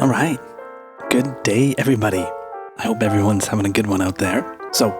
All right. Good day, everybody. I hope everyone's having a good one out there. So,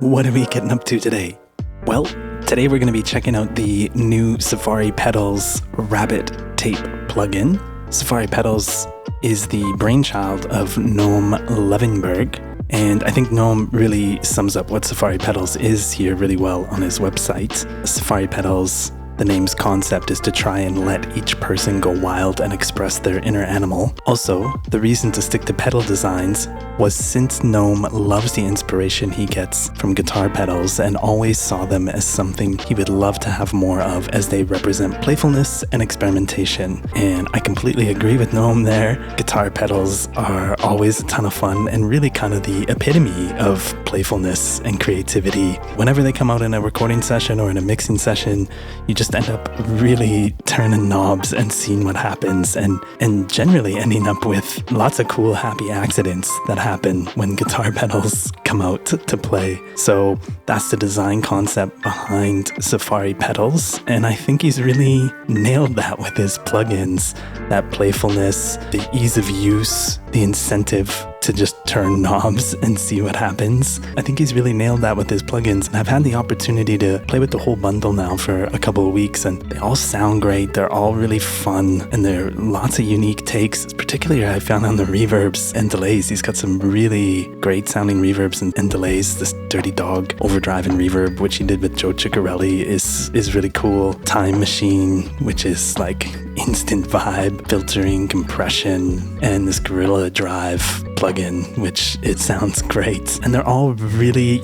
what are we getting up to today? Well, today we're going to be checking out the new Safari Pedals Rabbit Tape plugin. Safari Pedals is the brainchild of Noam Levenberg, and I think Noam really sums up what Safari Pedals is here really well on his website. Safari Pedals, the name's concept is to try and let each person go wild and express their inner animal. Also, the reason to stick to pedal designs was since Noam loves the inspiration he gets from guitar pedals and always saw them as something he would love to have more of as they represent playfulness and experimentation. And I completely agree with Noam there. Guitar pedals are always a ton of fun and really kind of the epitome of playfulness and creativity. Whenever they come out in a recording session or in a mixing session, you just end up really turning knobs and seeing what happens and generally ending up with lots of cool happy accidents that happen when guitar pedals come out to play. So that's the design concept behind Safari Pedals, and I think he's really nailed that with his plugins. That playfulness, the ease of use, the incentive to just turn knobs and see what happens. I think he's really nailed that with his plugins, and I've had the opportunity to play with the whole bundle now for a couple of weeks, and they all sound great. They're all really fun, and there are lots of unique takes, particularly I found on the reverbs and delays. He's got some really great sounding reverbs and delays. This Dirty Dog overdrive and reverb, which he did with Joe Ciccarelli, is really cool. Time Machine, which is like instant vibe, filtering, compression, and this Gorilla Drive plugin, which it sounds great. And they're all really,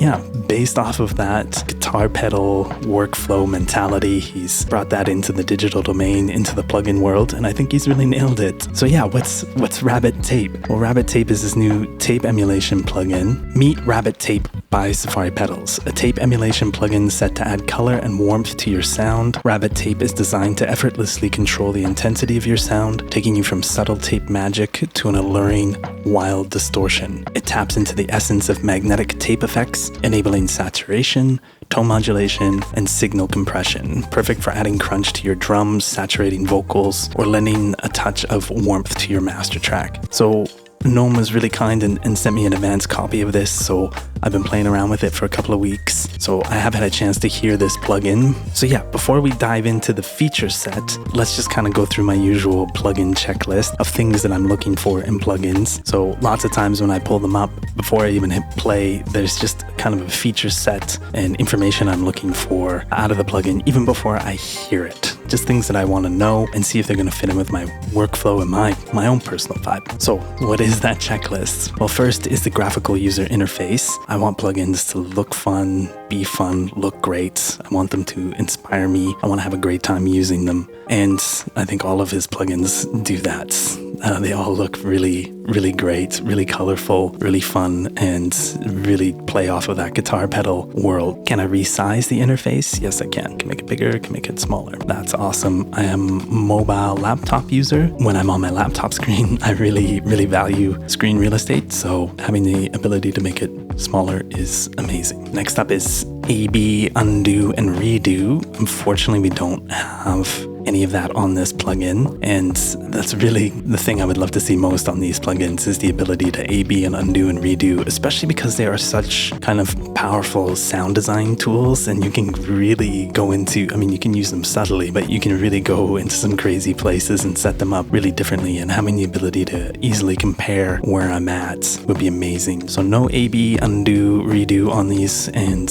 based off of that guitar pedal workflow mentality. He's brought that into the digital domain, into the plugin world, and I think he's really nailed it. So what's Rabbit Tape? Well, Rabbit Tape is this new tape emulation plugin. Meet Rabbit Tape by Safari Pedals, a tape emulation plugin set to add color and warmth to your sound. Rabbit Tape is designed to effortlessly control the intensity of your sound, taking you from subtle tape magic to an alluring, wild distortion. It taps into the essence of magnetic tape effects, enabling saturation, tone modulation, and signal compression. Perfect for adding crunch to your drums, saturating vocals, or lending a touch of warmth to your master track. So Noam was really kind and sent me an advanced copy of this, so I've been playing around with it for a couple of weeks, so I have had a chance to hear this plugin. So before we dive into the feature set, let's just kind of go through my usual plugin checklist of things that I'm looking for in plugins. So lots of times when I pull them up, before I even hit play, there's just kind of a feature set and information I'm looking for out of the plugin, even before I hear it. Just things that I want to know and see if they're going to fit in with my workflow and my own personal vibe. So what is that checklist? Well, first is the graphical user interface. I want plugins to look fun, be fun, look great. I want them to inspire me. I want to have a great time using them. And I think all of his plugins do that. They all look really, really great, really colorful, really fun, and really play off of that guitar pedal world. Can I resize the interface? Yes, I can. Can make it bigger, can make it smaller. That's awesome. I am a mobile laptop user. When I'm on my laptop screen, I really, really value screen real estate, so having the ability to make it smaller is amazing. Next up is A/B, undo, and redo. Unfortunately, we don't have any of that on this plugin, and that's really the thing I would love to see most on these plugins is the ability to A/B and undo and redo, especially because they are such kind of powerful sound design tools, and you can really go into, you can use them subtly, but you can really go into some crazy places and set them up really differently, and having the ability to easily compare where I'm at would be amazing. So no A/B, undo, redo on these, and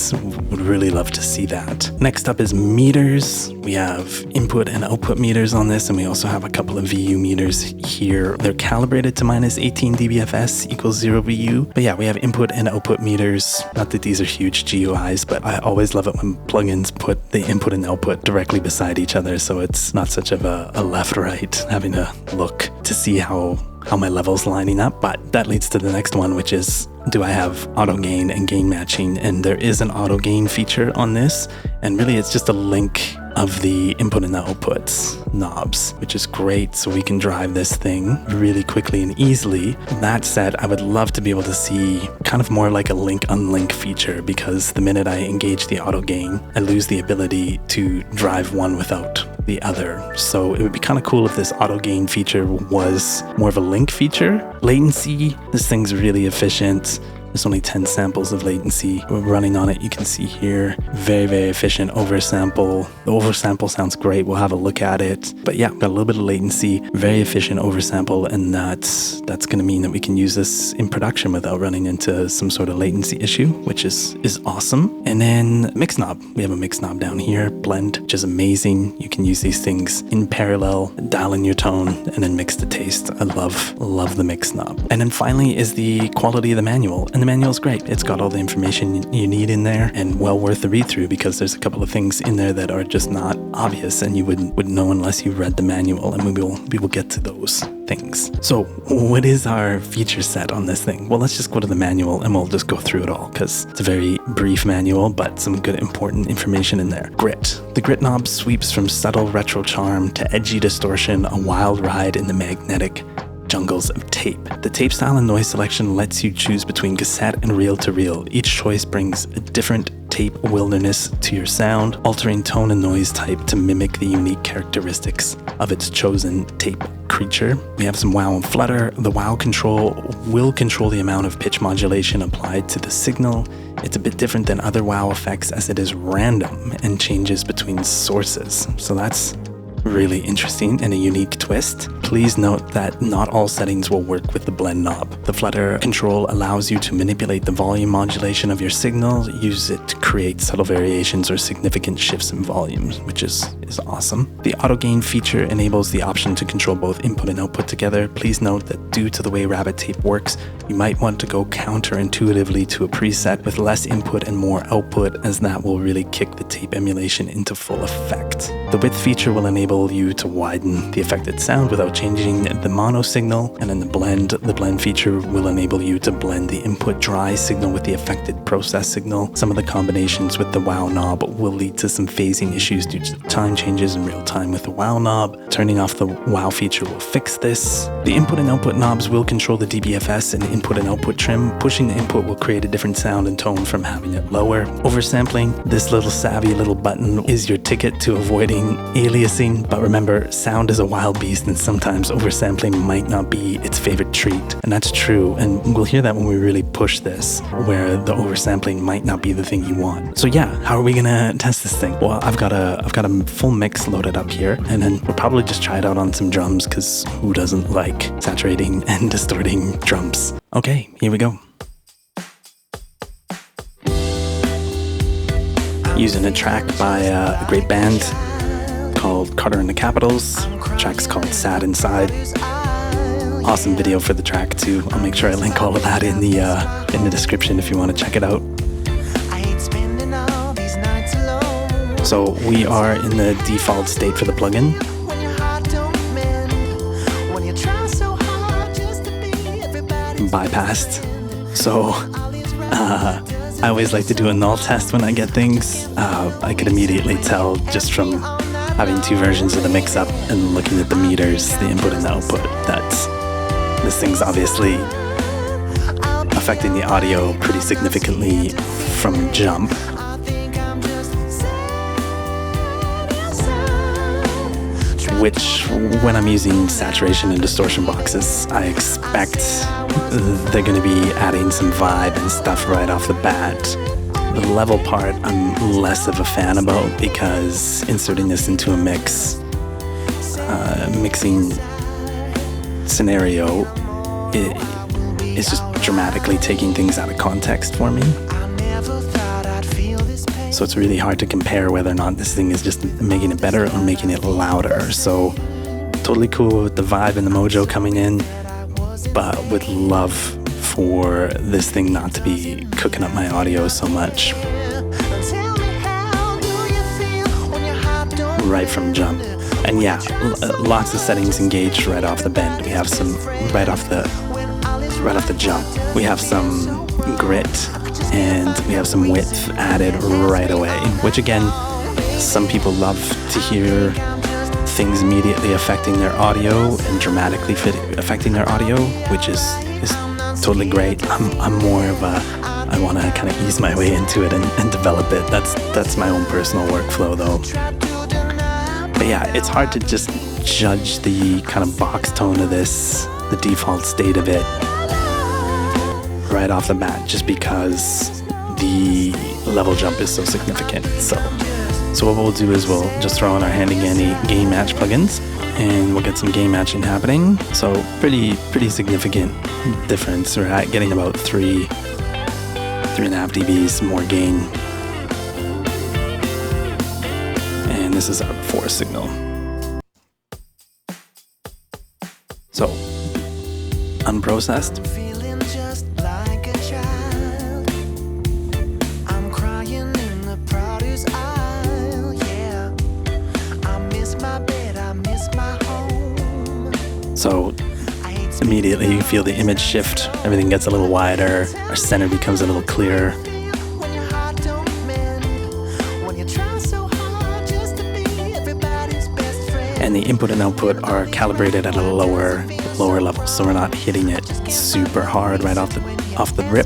would really love to see that. Next up is meters. We have input and output meters on this, and we also have a couple of VU meters here. They're calibrated to minus 18 dBFS equals 0 VU. But we have input and output meters. Not that these are huge GUIs, but I always love it when plugins put the input and output directly beside each other, so it's not such of a left-right having to look to see how my level's lining up. But that leads to the next one, which is, do I have auto gain and gain matching? And there is an auto gain feature on this, and really it's just a link of the input and the output knobs, which is great, so we can drive this thing really quickly and easily. That said, I would love to be able to see kind of more like a link-unlink feature, because the minute I engage the auto gain, I lose the ability to drive one without the other. So it would be kind of cool if this auto gain feature was more of a link feature. Latency, this thing's really efficient. There's only 10 samples of latency. We're running on it, you can see here. Very, very efficient oversample. The oversample sounds great, we'll have a look at it. But yeah, got a little bit of latency, very efficient oversample, and that's gonna mean that we can use this in production without running into some sort of latency issue, which is awesome. And then mix knob. We have a mix knob down here, blend, which is amazing. You can use these things in parallel, dial in your tone, and then mix the taste. I love the mix knob. And then finally is the quality of the manual. And the manual's great. It's got all the information you need in there and well worth the read through, because there's a couple of things in there that are just not obvious and you wouldn't know unless you read the manual, and we will get to those things. So what is our feature set on this thing? Well, let's just go to the manual and we'll just go through it all, because it's a very brief manual, but some good important information in there. Grit. The grit knob sweeps from subtle retro charm to edgy distortion, a wild ride in the magnetic jungles of tape. The tape style and noise selection lets you choose between cassette and reel-to-reel. Each choice brings a different tape wilderness to your sound, altering tone and noise type to mimic the unique characteristics of its chosen tape creature. We have some wow and flutter. The wow control will control the amount of pitch modulation applied to the signal. It's a bit different than other wow effects as it is random and changes between sources. So that's really interesting and a unique twist. Please note that not all settings will work with the blend knob. The flutter control allows you to manipulate the volume modulation of your signal, use it to create subtle variations or significant shifts in volumes, which is awesome. The auto gain feature enables the option to control both input and output together. Please note that due to the way Rabbit Tape works, you might want to go counterintuitively to a preset with less input and more output, as that will really kick the tape emulation into full effect. The width feature will enable you to widen the affected sound without changing the mono signal, and then the blend feature will enable you to blend the input dry signal with the affected process signal. Some of the combinations with the wow knob will lead to some phasing issues due to time changes in real time with the wow knob. Turning off the wow feature will fix this. The input and output knobs will control the DBFS and input and output trim. Pushing the input will create a different sound and tone from having it lower. Oversampling, this little savvy little button is your ticket to avoiding aliasing, but remember, sound is a wild beast and sometimes oversampling might not be its favorite treat. And that's true, and we'll hear that when we really push this, where the oversampling might not be the thing you want. So yeah, how are we gonna test this thing? Well, I've got a full mix loaded up here, and then we'll probably just try it out on some drums, because who doesn't like saturating and distorting drums? Okay, here we go. Using a track by a great band called Carter and the Capitals. The track's called Sad Inside. Awesome video for the track too. I'll make sure I link all of that in the description if you want to check it out. So we are in the default state for the plugin. Bypassed. So I always like to do a null test when I get things. I could immediately tell just from having two versions of the mix-up and looking at the meters, the input and the output, that this thing's obviously affecting the audio pretty significantly from jump. Which, when I'm using saturation and distortion boxes, I expect they're going to be adding some vibe and stuff right off the bat. The level part I'm less of a fan about, because inserting this into a mixing scenario is just dramatically taking things out of context for me. So it's really hard to compare whether or not this thing is just making it better or making it louder. So totally cool with the vibe and the mojo coming in, but would love for this thing not to be cooking up my audio so much right from jump. And yeah, lots of settings engaged right off the bend. We have some right off the jump. We have some grit and we have some width added right away, which again, some people love to hear things immediately affecting their audio and dramatically affecting their audio, which is totally great. I'm more of a, I want to kind of ease my way into it and develop it. That's my own personal workflow though. But But yeah, it's hard to just judge the kind of box tone of this, the default state of it, right off the bat, just because the level jump is so significant. So what we'll do is we'll just throw in our handy dandy gain match plugins, and we'll get some gain matching happening. So pretty significant difference. We're at getting about 3.5 dBs more gain. And this is our 4 signal. So unprocessed. So immediately you feel the image shift, everything gets a little wider, our center becomes a little clearer. And the input and output are calibrated at a lower level, so we're not hitting it super hard right off the rip.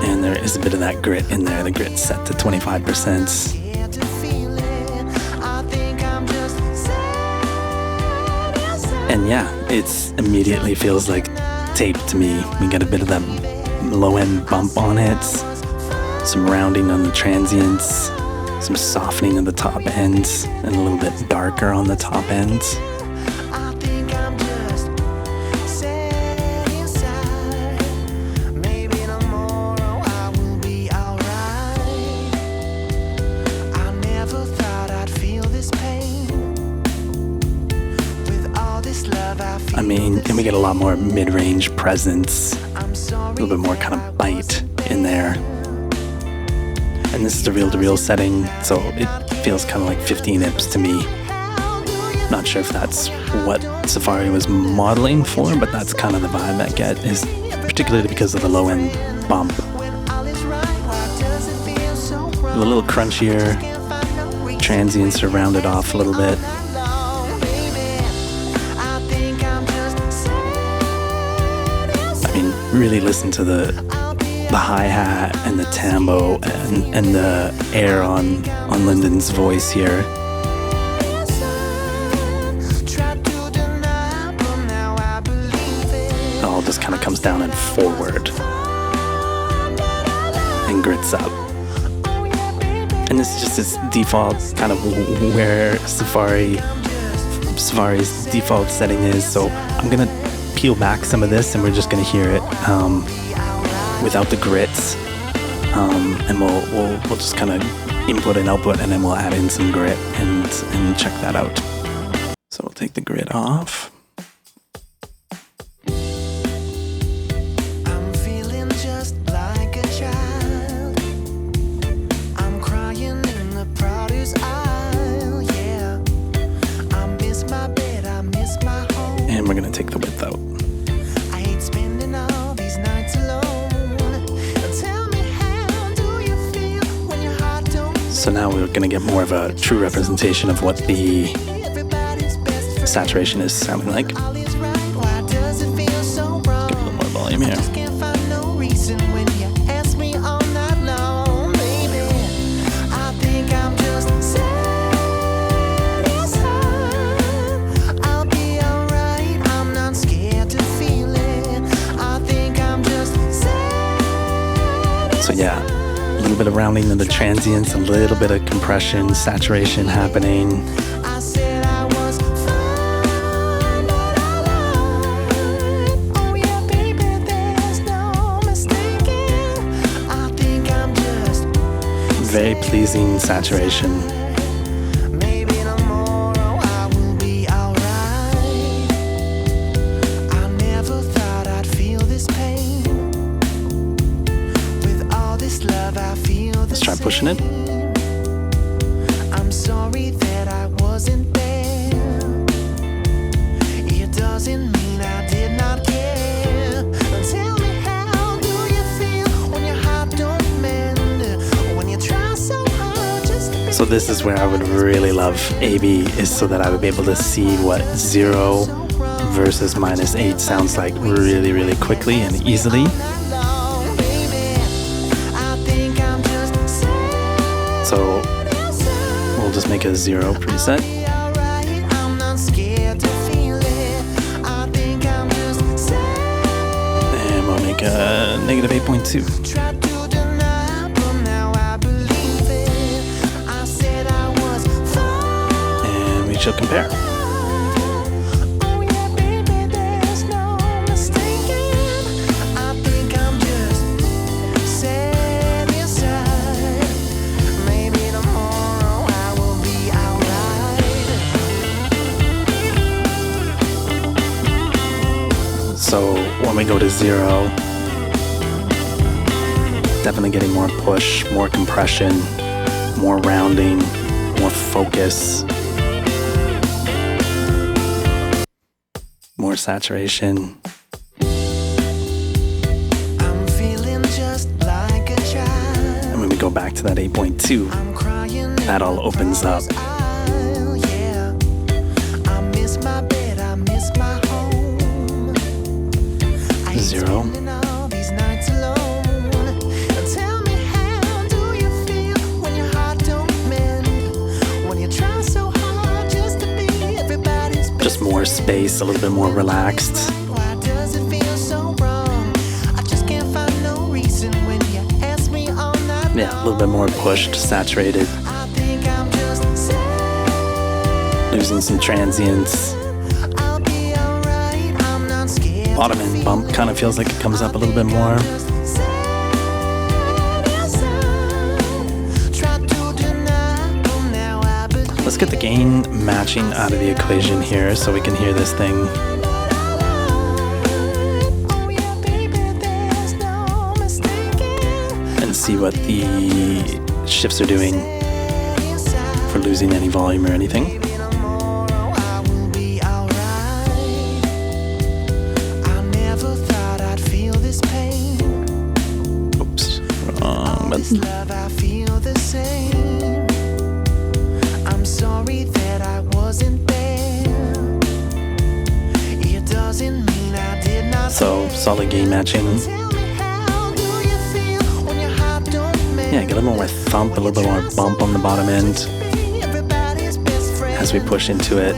And there is a bit of that grit in there. The grit's set to 25%. And yeah, it's immediately feels like tape to me. We get a bit of that low end bump on it, some rounding on the transients, some softening of the top ends, and a little bit darker on the top ends. I mean, and we get a lot more mid-range presence, a little bit more kind of bite in there. And this is the reel-to-reel setting, so it feels kind of like 15 IPs to me. Not sure if that's what Safari was modeling for, but that's kind of the vibe I get, is particularly because of the low-end bump. A little crunchier, transients are rounded off a little bit. Really listen to the hi-hat and the tambo and the air on Lyndon's voice here. It all just kind of comes down and forward and grits up. And this is just its default kind of where Safari's default setting is. So I'm gonna peel back some of this and we're just going to hear it without the grits, and we'll just kind of input and output, and then we'll add in some grit and check that out. So we'll take the grit off. I'm feeling just like a child. I'm crying in the produce aisle, yeah. I miss my bed, I miss my home. And we're going to take the width out. So now we're going to get more of a true representation of what the saturation is sounding like. Give it a little more volume here. So yeah, a little bit of rounding of the transients, a little bit of compression, saturation happening. Very pleasing saturation. Let's try pushing it. I'm sorry that I wasn't there. It doesn't mean I did not care. Tell me, how do you feel when your heart don't mend? When you try so hard just to be. So this is where I would really love AB, is so that I would be able to see what 0 versus -8 sounds like really, really quickly and easily. just make a 0 preset. And we'll make a negative 8.2. And we shall compare. So when we go to 0, definitely getting more push, more compression, more rounding, more focus, more saturation. I'm feeling just like a child. And when we go back to that 8.2, that all opens up. Yeah. I miss my bed, I miss my home. 0. Just more space, a little bit more relaxed. Yeah, a little bit more pushed, saturated. Losing some transients. Bottom end bump kind of feels like it comes up a little bit more. Let's get the gain matching out of the equation here so we can hear this thing. And see what the shifts are doing for losing any volume or anything. Love, I feel the same. I'm sorry that I wasn't there. It doesn't mean I did not. So solid gain matching. Yeah, get a little more thump, a little bit more bump on the bottom end as we push into it.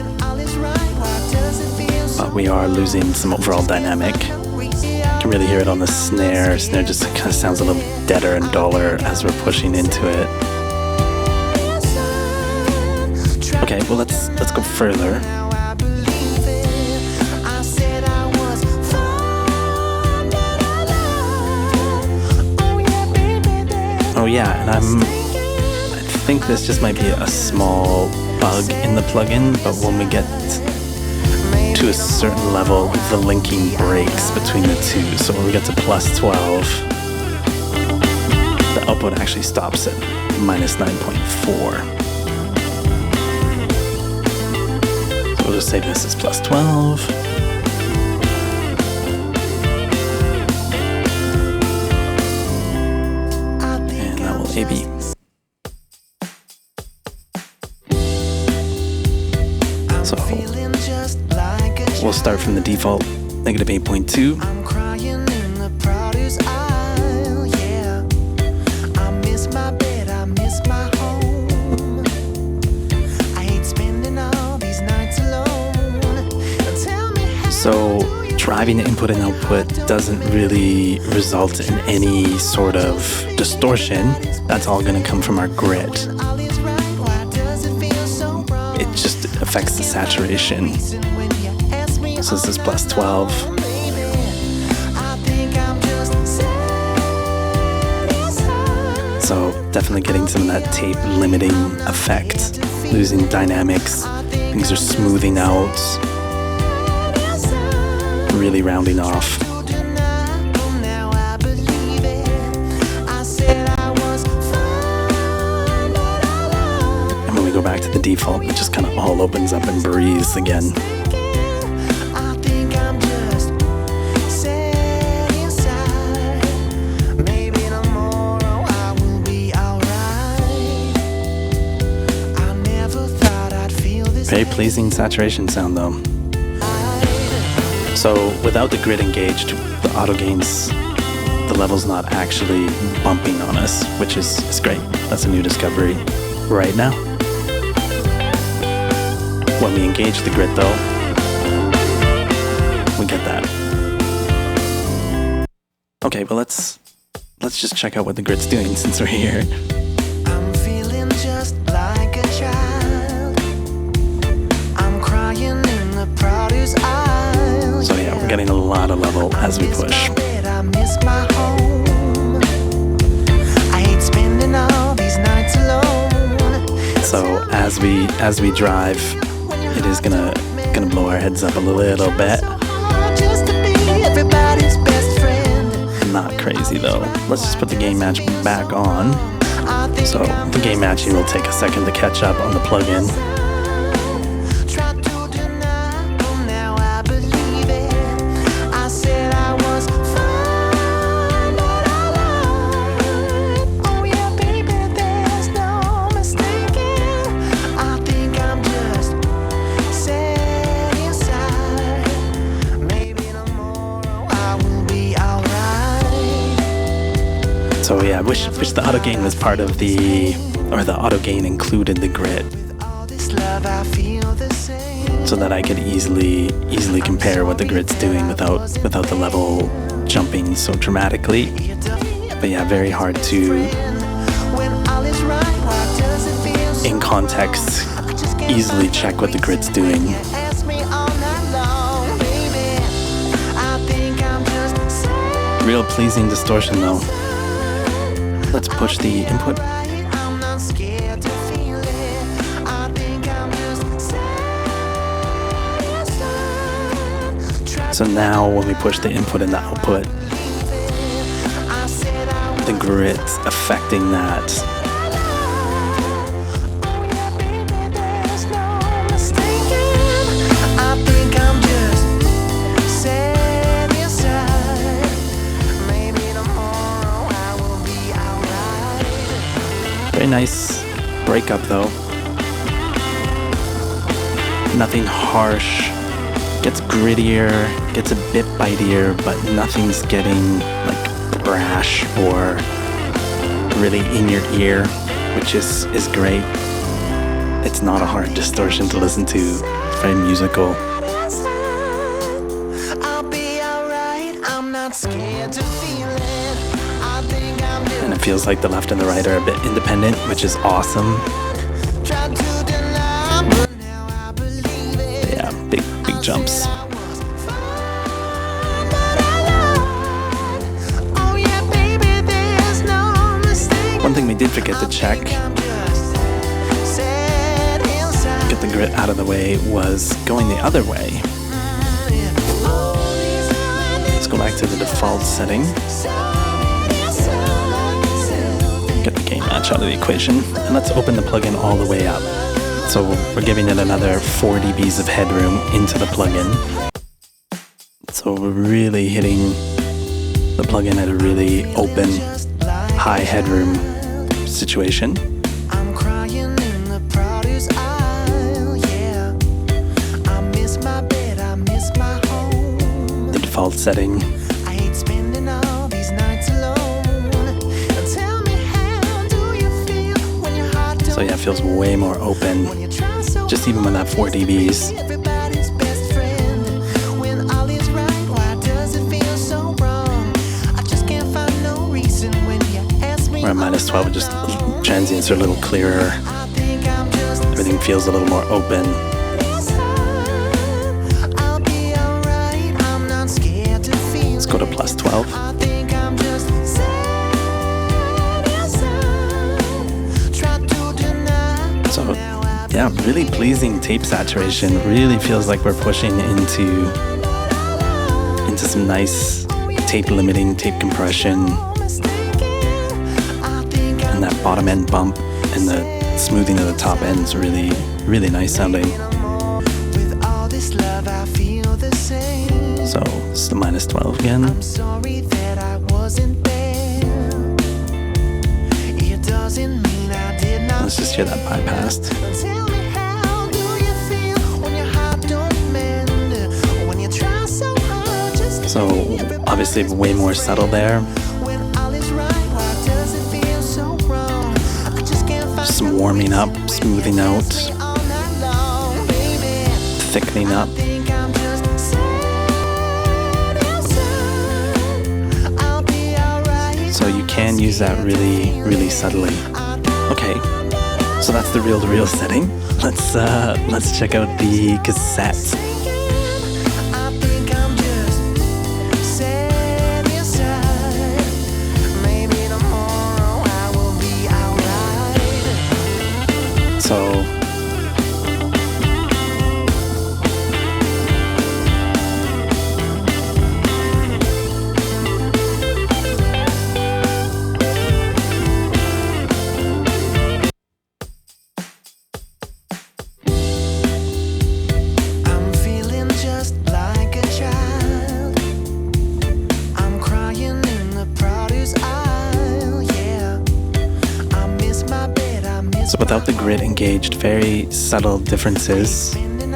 But we are losing some overall dynamic. You can really hear it on the snare. Snare just kind of sounds a little deader and duller as we're pushing into it. Okay, well let's go further. Oh yeah, and I think this just might be a small bug in the plugin, but when we get to a certain level, the linking breaks between the two. So when we get to plus 12, the output actually stops at minus 9.4. So we'll just say this is plus 12. And that will AB. So we'll start from the default negative 8.2. I'm crying in the produce aisle, yeah. I miss my bed, I miss my home. I hate spending all these nights alone. Tell me how. So driving the input and output doesn't really result in any sort of distortion. That's all going to come from our grit. It just affects the saturation. So this is plus 12. So definitely getting some of that tape limiting effect, losing dynamics. Things are smoothing out, really rounding off. And when we go back to the default, it just kind of all opens up and breathes again. Very pleasing saturation sound though. So without the grid engaged, the auto gains, the level's not actually bumping on us, which is great. That's a new discovery right now. When we engage the grit though, we get that. Okay, well let's just check out what the grit's doing since we're here. I'm feeling just like a child. I'm crying in the produce aisle. So yeah, we're getting a lot of level as we push. I miss my home. I hate spending all these nights alone. So as we drive, it is gonna blow our heads up a little bit. Just to be everybody's best friend. Not crazy though. Let's just put the gain match back on. So the gain matching will take a second to catch up on the plugin. So yeah, I wish the auto gain was part of the auto gain included the grit, so that I could easily compare what the grit's doing without the level jumping so dramatically. But yeah, very hard to, in context, easily check what the grit's doing. Real pleasing distortion though. Let's push the input. So now when we push the input and the output, the grit's affecting that. Very nice breakup though. Nothing harsh. Gets grittier, gets a bit bitier, but nothing's getting like brash or really in your ear, which is great. It's not a hard distortion to listen to. It's very musical. And it feels like the left and the right are a bit independent, which is awesome. But yeah, big jumps. One thing we did forget to check, get the grit out of the way, was going the other way. Let's go back to the default setting. Get the gain match out of the equation, and let's open the plugin all the way up. So we're giving it another 4 dBs of headroom into the plugin. So we're really hitting the plugin at a really open, high headroom situation. I'm crying in the produce aisle, yeah. I miss my bed, I miss my home. The default setting. I hate spending all these nights alone. Tell me, how do you feel when your heart don't? So yeah, it feels way more open, just even with that 4 dBs. Everybody's best friend. When all is right, why does it feel so wrong? I just can't find no reason when you ask me. We're at -12, just transients are a little clearer. Everything feels a little more open. Let's go to +12. So yeah, really pleasing tape saturation. Really feels like we're pushing into some nice tape limiting, tape compression, and that bottom end bump and the smoothing of the top end's really, really nice sounding. So it's the -12 again. I'm sorry that I wasn't there. It doesn't mean I did not. Let's just hear that bypassed. Tell me, how do you feel when your heart don't mend? When you try so hard just to So obviously way more subtle there. when all is right, why does it feel so wrong? I just can't find Some warming up, smoothing out. all night long, baby. thickening up. So you can use that really, really subtly. Okay, so that's the reel-to-reel setting. Let's check out the cassette. So without the grit engaged, very subtle differences. And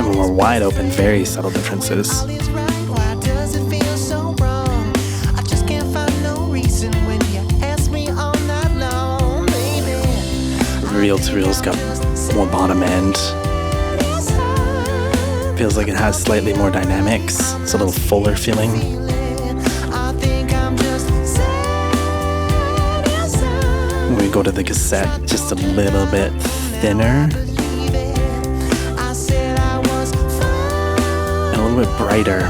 when we're wide open, very subtle differences. Reel-to-reel's got more bottom end. Feels like it has slightly more dynamics. It's a little fuller feeling. When we go to the cassette, just a little bit thinner. And a little bit brighter.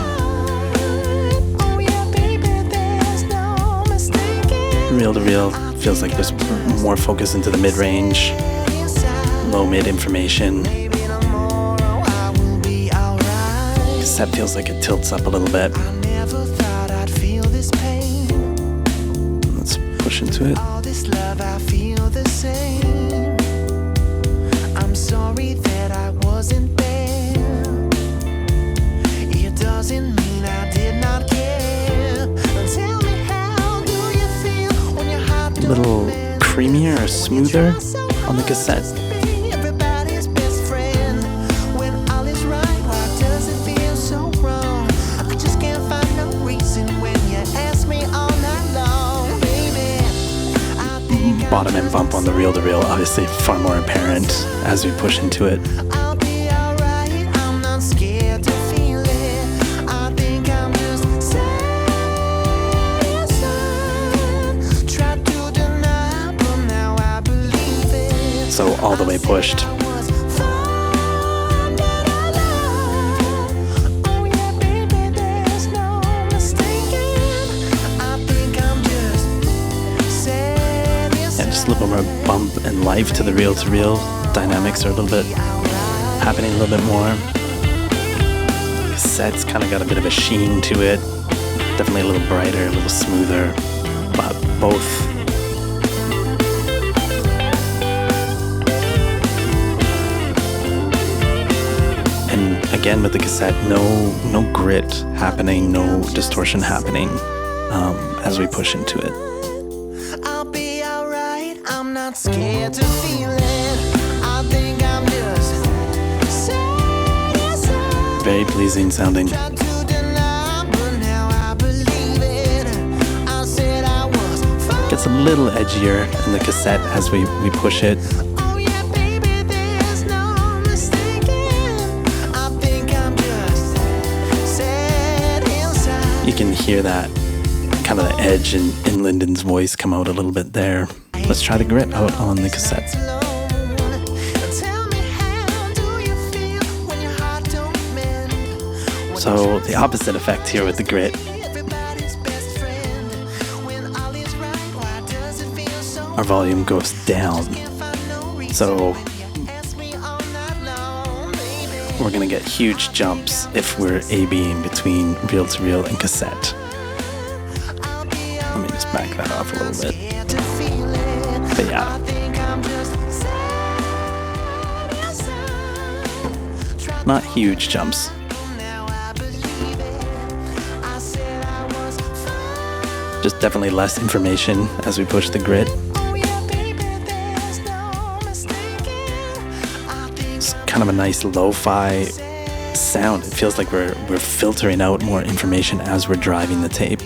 Reel-to-reel feels like there's more focus into the mid-range, low-mid information. Cassette feels like it tilts up a little bit. Let's push into it. I'm sorry that I wasn't there. It doesn't mean I did not care. Tell me, how do you feel when your heart a little creamier or smoother on the cassette. Bottom end bump on the reel-to-reel, obviously far more apparent as we push into it. So all the way pushed. A little more bump and life to the reel-to-reel. Dynamics are a little bit happening a little bit more. Cassette's kind of got a bit of a sheen to it. Definitely a little brighter, a little smoother, but both. And again with the cassette, no grit happening, no distortion happening as we push into it. Scared to feel it. I think I'm just very pleasing sounding. Gets a little edgier in the cassette as we push it. You can hear that kind of the edge in Lyndon's voice come out a little bit there. Let's try the grit out on the cassette. So the opposite effect here with the grit. Our volume goes down. So we're gonna get huge jumps if we're A-Bing between reel-to-reel and cassette. Let me just back that off a little bit. But yeah. Not huge jumps. Just definitely less information as we push the grit. It's kind of a nice lo-fi sound. It feels like we're filtering out more information as we're driving the tape.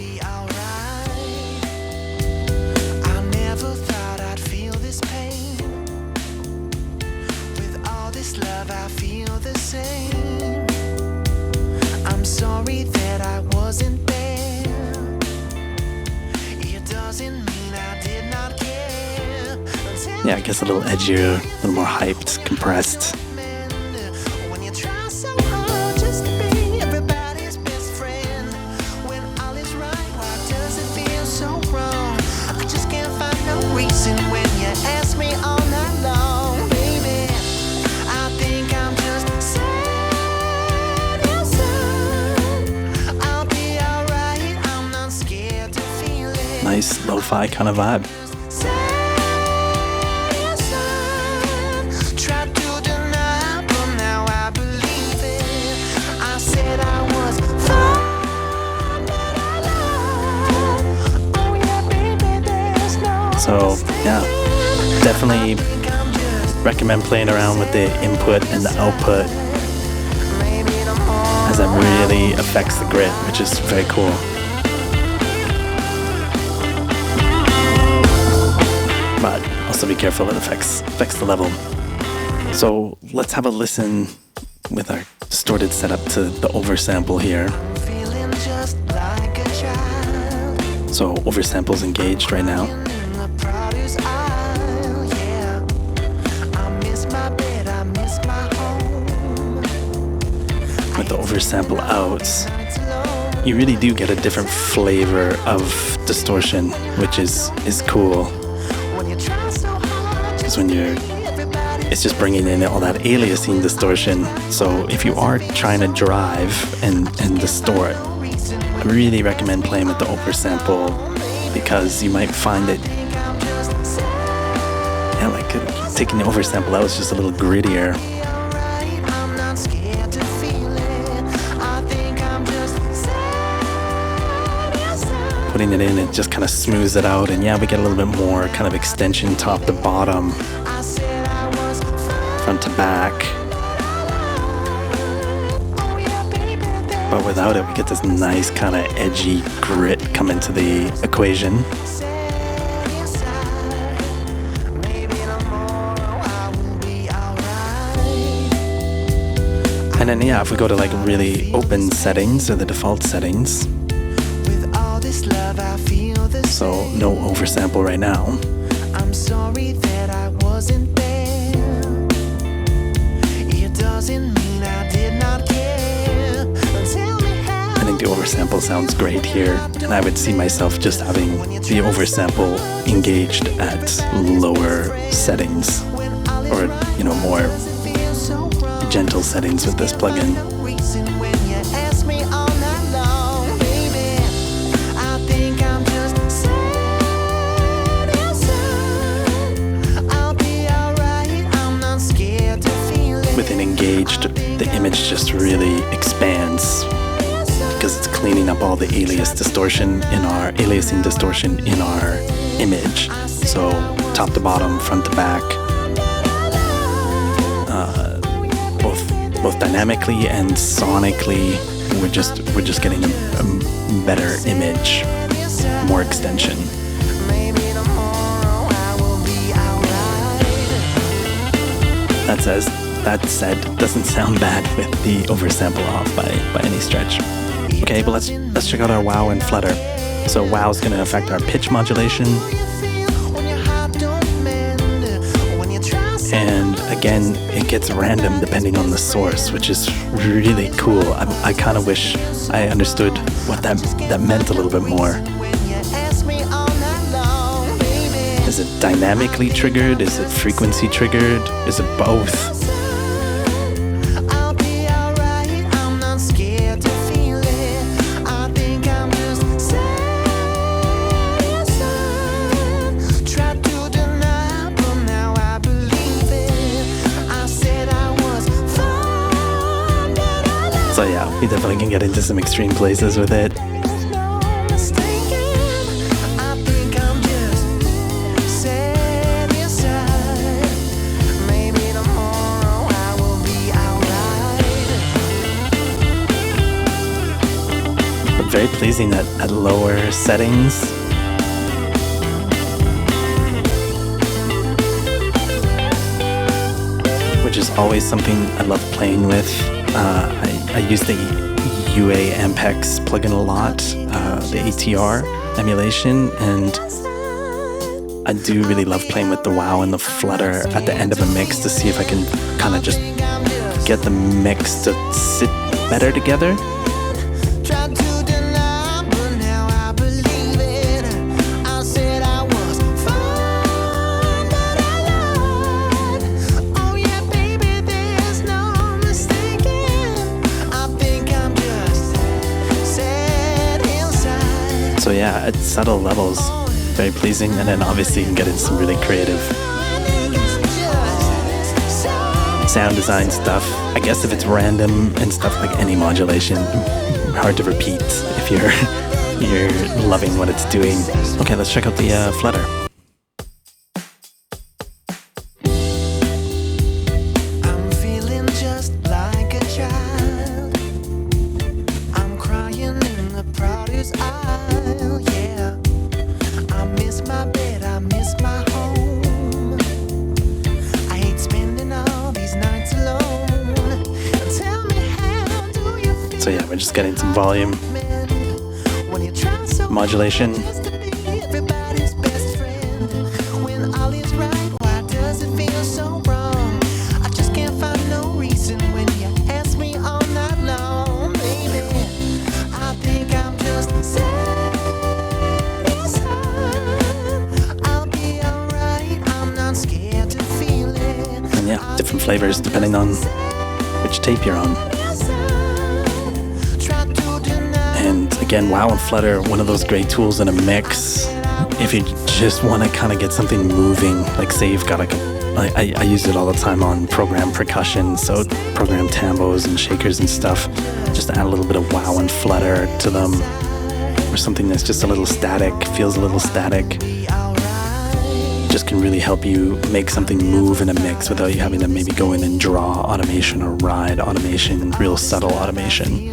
yeah, I guess a little edgier, a little more hyped, compressed. When you try so hard just to be everybody's best friend, when all is right, why does it feel so wrong? I just can't find no reason when you ask me all night long, baby. I think I'm just sad inside. I'll be alright, I'm not scared to feel it. Nice lo-fi kind of vibe. So yeah, definitely recommend playing around with the input and the output, as that really affects the grit, which is very cool. But also be careful, it affects the level. So let's have a listen with our distorted setup to the oversample here. So oversample's engaged right now. With the oversample out, you really do get a different flavor of distortion, which is cool. Because when it's just bringing in all that aliasing distortion. So if you are trying to drive and distort, I really recommend playing with the oversample, because you might find that, yeah, like taking the oversample out is just a little grittier. Putting it in, it just kind of smooths it out, and yeah, we get a little bit more kind of extension top to bottom, front to back. But without it, we get this nice kind of edgy grit come into the equation. And then yeah, if we go to like really open settings, or the default settings, so no oversample right now. I'm sorry that I wasn't there. It doesn't mean I did not care. Tell me how. I think the oversample sounds great here, and I would see myself just having the oversample engaged at lower settings, or you know, more gentle settings with this plugin. With an engaged, the image just really expands, because it's cleaning up all the aliasing distortion in our image. So top to bottom, front to back, both dynamically and sonically, we're just getting a better image, more extension. That said, doesn't sound bad with the oversample off by any stretch. Okay, but let's check out our wow and flutter. So wow is going to affect our pitch modulation, and again, it gets random depending on the source, which is really cool. I kind of wish I understood what that meant a little bit more. Is it dynamically triggered? Is it frequency triggered? Is it both? So yeah, we definitely can get into some extreme places with it. But very pleasing at lower settings. Which is always something I love playing with. I use the UA Ampex plugin a lot, the ATR emulation, and I do really love playing with the wow and the flutter at the end of a mix to see if I can kind of just get the mix to sit better together. So yeah, at subtle levels, very pleasing, and then obviously you can get into some really creative sound design stuff. I guess if it's random and stuff like any modulation, hard to repeat if you're loving what it's doing. Okay, let's check out the Flutter. So yeah, we're just getting some volume modulation. And yeah, different flavors depending on which tape you're on. And again, wow and flutter, one of those great tools in a mix. If you just want to kind of get something moving, like say you've got like I use it all the time on program percussion, so program tambos and shakers and stuff, just to add a little bit of wow and flutter to them, or something that's just a little static, feels a little static. Just can really help you make something move in a mix without you having to maybe go in and draw automation or ride automation, real subtle automation.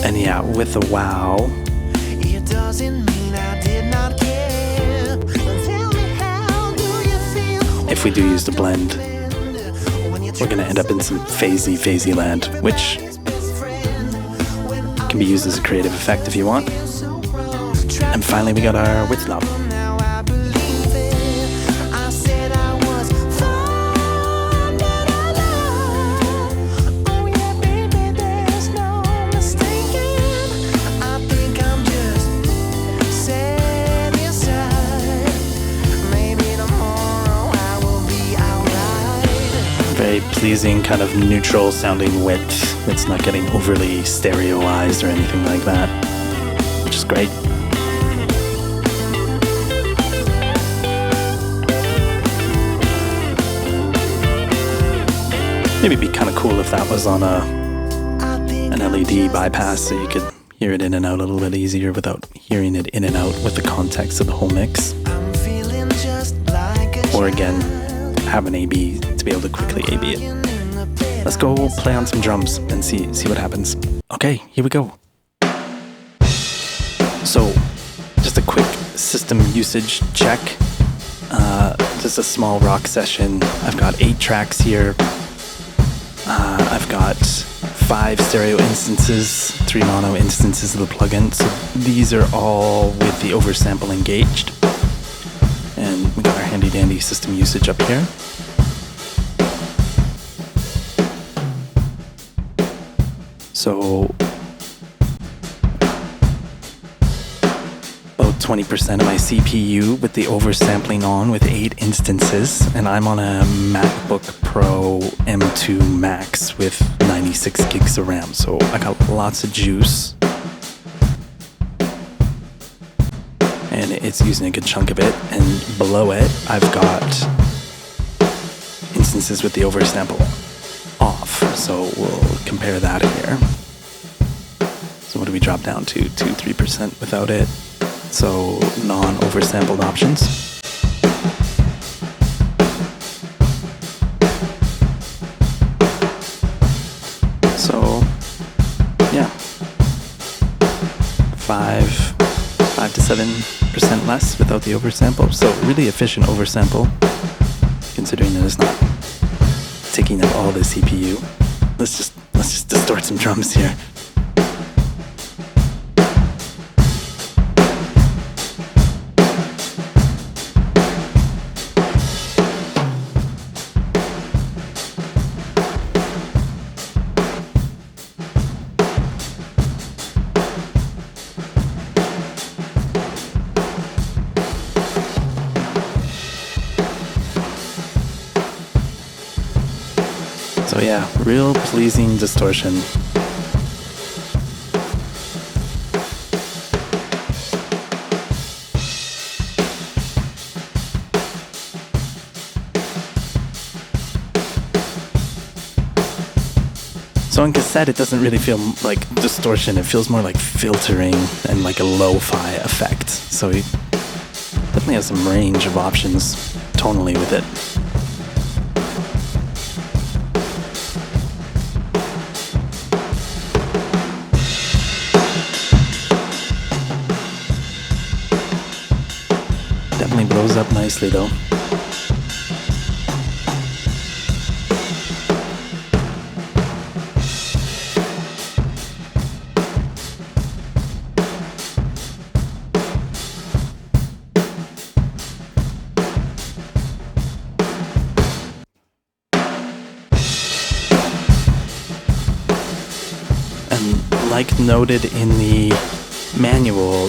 And yeah, with the wow, it doesn't mean I did not care. Tell me, how do you feel? If we do use the blend, we're gonna end up in some phasey land, which can be used as a creative effect if you want. And finally, we got our width knob. Pleasing, kind of neutral sounding width. It's not getting overly stereoized or anything like that, which is great. Maybe it'd be kind of cool if that was on an LED bypass, so you could hear it in and out a little bit easier without hearing it in and out with the context of the whole mix. Or again, have an A/B to be able to quickly A/B it. Let's go play on some drums and see what happens. Okay, here we go. So, just a quick system usage check. Just a small rock session. I've got 8 tracks here. I've got 5 stereo instances, 3 mono instances of the plugin. So these are all with the oversample engaged. And we got our handy dandy system usage up here. So about 20% of my CPU with the oversampling on with 8 instances, and I'm on a MacBook Pro M2 Max with 96 gigs of RAM, so I got lots of juice. And it's using a good chunk of it, and below it I've got instances with the oversample off, so we'll compare that here. So what do we drop down to? 2-3% without it. So non-oversampled options. So yeah, 5 to 7% less without the oversample. So really efficient oversample, considering that it's not taking up all the CPU. Let's just distort some drums here. So yeah, real pleasing distortion. So on cassette, it doesn't really feel like distortion. It feels more like filtering and like a lo-fi effect. So he definitely has some range of options tonally with it. Definitely blows up nicely though. Like noted in the manual,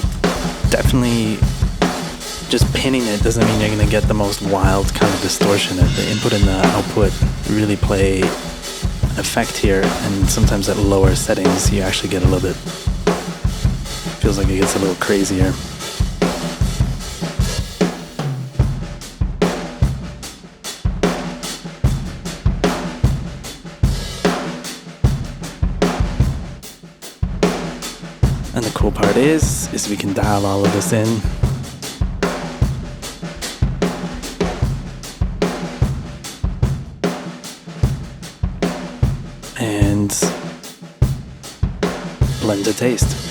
definitely just pinning it doesn't mean you're going to get the most wild kind of distortion. The input and the output really play an effect here, and sometimes at lower settings you actually get a little bit, feels like it gets a little crazier. And the cool part is we can dial all of this in. And blend to taste.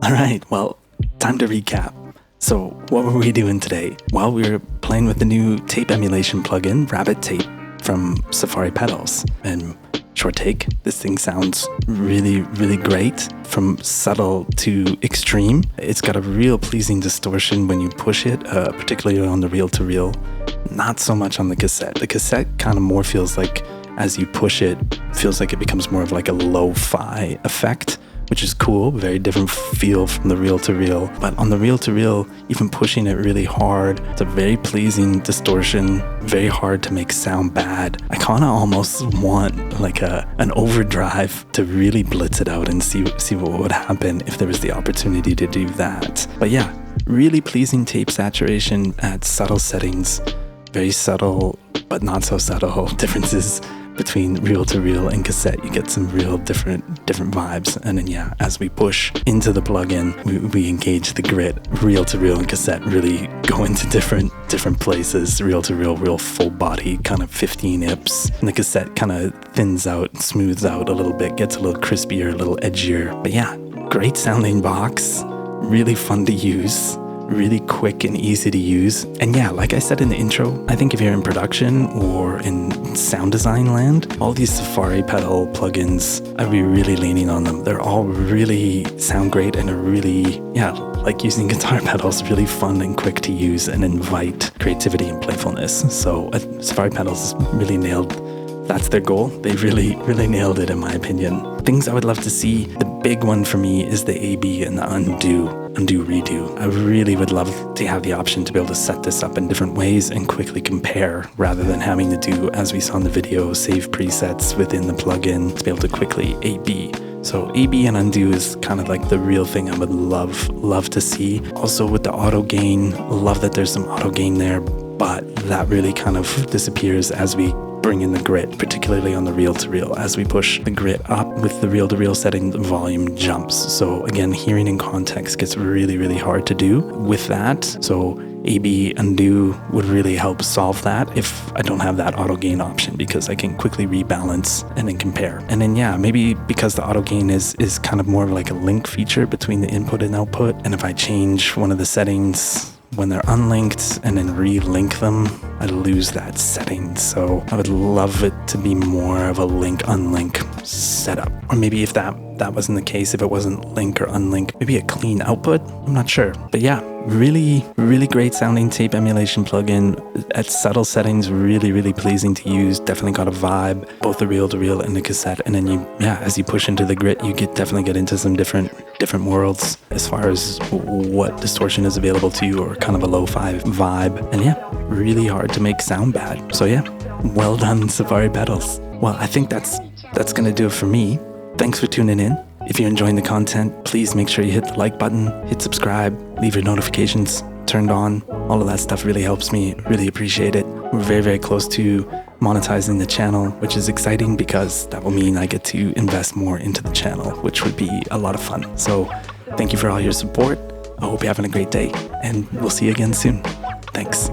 Alright, well, time to recap. So, what were we doing today? Well, we were playing with the new tape emulation plugin, Rabbit Tape, from Safari Pedals. And short take, this thing sounds really, really great. From subtle to extreme. It's got a real pleasing distortion when you push it, particularly on the reel-to-reel. Not so much on the cassette. The cassette kind of more feels like, as you push it, feels like it becomes more of like a lo-fi effect, which is cool, very different feel from the reel-to-reel. But on the reel-to-reel, even pushing it really hard, it's a very pleasing distortion, very hard to make sound bad. I kind of almost want like an overdrive to really blitz it out and see what would happen if there was the opportunity to do that. But yeah, really pleasing tape saturation at subtle settings, very subtle but not so subtle differences between reel-to-reel and cassette. You get some real different vibes. And then yeah, as we push into the plugin, we engage the grit. Reel-to-reel and cassette really go into different places. Reel-to-reel, real full body, kind of 15 ips. And the cassette kind of thins out, smooths out a little bit, gets a little crispier, a little edgier. But yeah, great sounding box, really fun to use. Really quick and easy to use. And yeah, like I said in the intro, I think if you're in production or in sound design land, all these Safari pedal plugins, I'd be really leaning on them. They're all really sound great and are really, yeah, like using guitar pedals, really fun and quick to use and invite creativity and playfulness. So Safari pedals really nailed. That's their goal. They really, really nailed it in my opinion. Things I would love to see, the big one for me is the AB and the undo, redo. I really would love to have the option to be able to set this up in different ways and quickly compare rather than having to do, as we saw in the video, save presets within the plugin to be able to quickly AB. So AB and undo is kind of like the real thing I would love to see. Also with the auto gain, love that there's some auto gain there, but that really kind of disappears as we bring in the grit, particularly on the reel-to-reel. As we push the grit up with the reel-to-reel setting, the volume jumps. So again, hearing in context gets really, really hard to do with that. So AB undo would really help solve that if I don't have that auto gain option, because I can quickly rebalance and then compare. And then yeah, maybe because the auto gain is kind of more of like a link feature between the input and output, and if I change one of the settings when they're unlinked and then relink them, I lose that setting. So I would love it to be more of a link-unlink setup. Or maybe if that wasn't the case, if it wasn't link or unlink, maybe a clean output, I'm not sure. But yeah, really, really great sounding tape emulation plugin at subtle settings. Really, really pleasing to use. Definitely got a vibe, both the reel-to-reel and the cassette. And then as you push into the grit, you definitely get into some different worlds as far as what distortion is available to you, or kind of a lo-fi vibe. And really hard to make sound bad. So well done, Safari Pedals. Well, I think that's gonna do it for me. Thanks for tuning in. If you're enjoying the content, please make sure you hit the like button, hit subscribe, leave your notifications turned on. All of that stuff really helps me. Really appreciate it. We're very, very close to monetizing the channel, which is exciting because that will mean I get to invest more into the channel, which would be a lot of fun. So thank you for all your support. I hope you're having a great day, and we'll see you again soon. Thanks.